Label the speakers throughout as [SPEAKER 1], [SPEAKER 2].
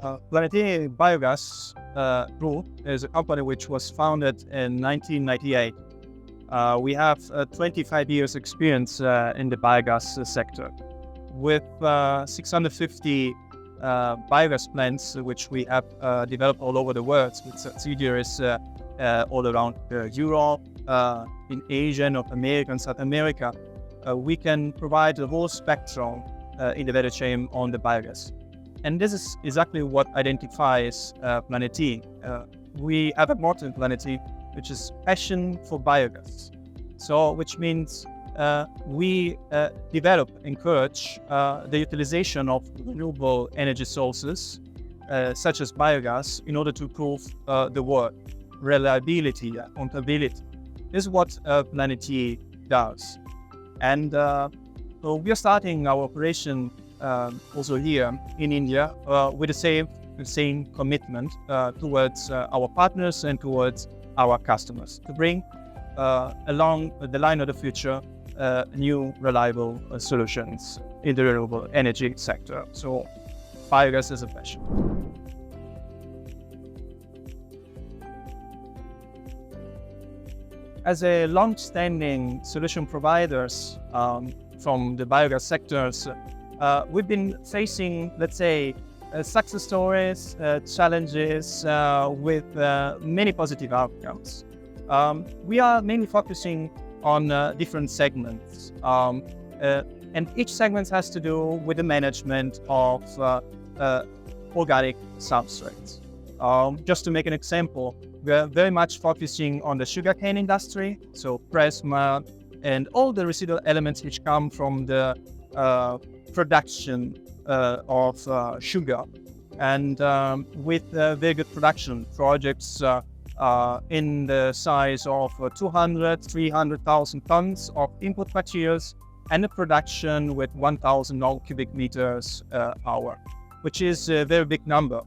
[SPEAKER 1] PlanET Biogas Group is a company which was founded in 1998. We have 25 years experience in the biogas sector with 650 biogas plants which we have developed all over the world with subsidiaries all around Europe, in Asia, North America and South America. We can provide the whole spectrum in the value chain on the biogas. And this is exactly what identifies PlanET. We have a motto in PlanET, which is passion for biogas. So, which means we develop, encourage the utilization of renewable energy sources, such as biogas, in order to improve the work, reliability, accountability. This is what PlanET does. And so we are starting our operation also here in India with the same commitment towards our partners and towards our customers to bring along the line of the future new reliable solutions in the renewable energy sector. So biogas is a passion. As a long-standing solution providers from the biogas sectors, we've been facing, let's say, success stories, challenges with many positive outcomes. We are mainly focusing on different segments, and each segment has to do with the management of organic substrates. Just to make an example, we are very much focusing on the sugarcane industry, so press mud and all the residual elements which come from the production of sugar, and with very good production projects in the size of 200,000-300,000 tons of input materials and a production with 1,000 cubic meters hour, which is a very big number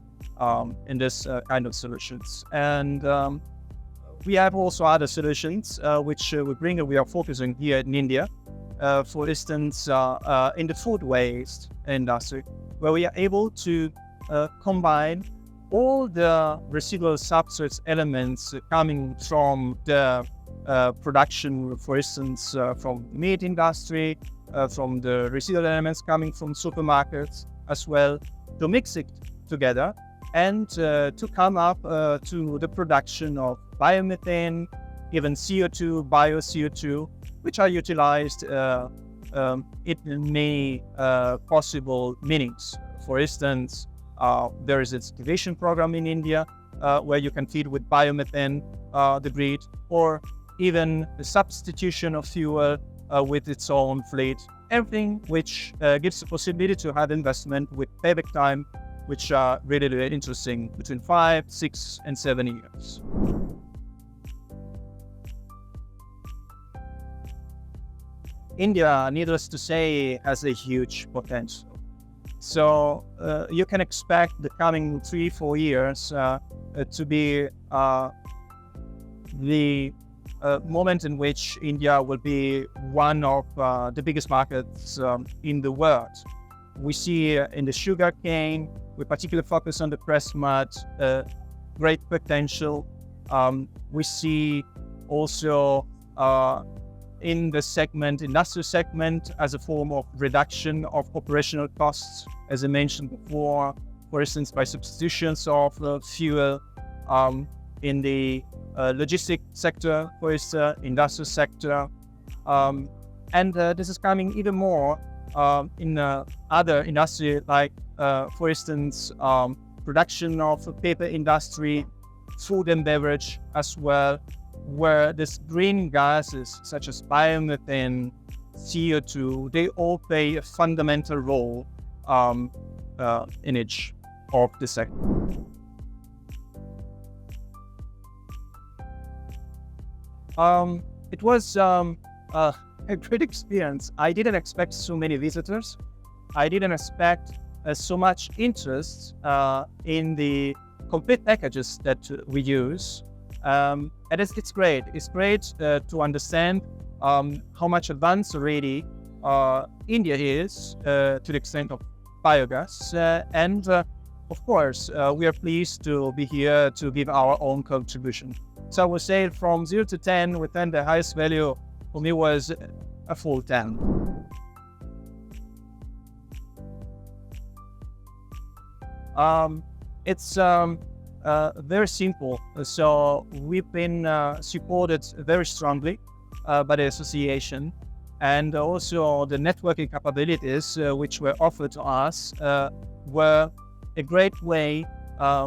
[SPEAKER 1] in this kind of solutions. And we have also other solutions which we bring, and we are focusing here in India. For instance, in the food waste industry, where we are able to combine all the residual substrates elements coming from the production, for instance, from the meat industry, from the residual elements coming from supermarkets as well, to mix it together and to come up to the production of biomethane, even CO2, bio-CO2, which are utilized in many possible meanings. For instance, there is a certification program in India where you can feed with biomethane the breed, or even the substitution of fuel with its own fleet. Everything which gives the possibility to have investment with payback time, which are really, really interesting, between 5, 6, and 7 years. India, needless to say, has a huge potential. So you can expect the coming 3-4 years to be the moment in which India will be one of the biggest markets in the world. We see in the sugar cane, we particularly focus on the press mud, great potential. We see also in the segment, industrial segment, as a form of reduction of operational costs, as I mentioned before, for instance, by substitutions of fuel in the logistic sector, for instance, industrial sector. And this is coming even more in other industry, like, for instance, production of paper industry, food and beverage as well, where these green gases such as biomethane, CO2, they all play a fundamental role in each of the sector. It was a great experience. I didn't expect so many visitors. I didn't expect so much interest in the complete packages that we use. And it's great. It's great to understand how much advanced already India is to the extent of biogas, and of course, we are pleased to be here to give our own contribution. So I would say from 0 to 10, with 10 the highest value for me was a full 10. It's very simple. So we've been supported very strongly by the association, and also the networking capabilities which were offered to us were a great way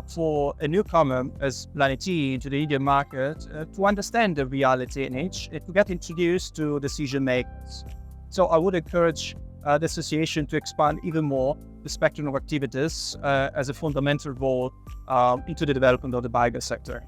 [SPEAKER 1] for a newcomer as PlanET to the Indian market to understand the reality in it, to get introduced to decision makers. So I would encourage the association to expand even more the spectrum of activities as a fundamental role into the development of the biogas sector.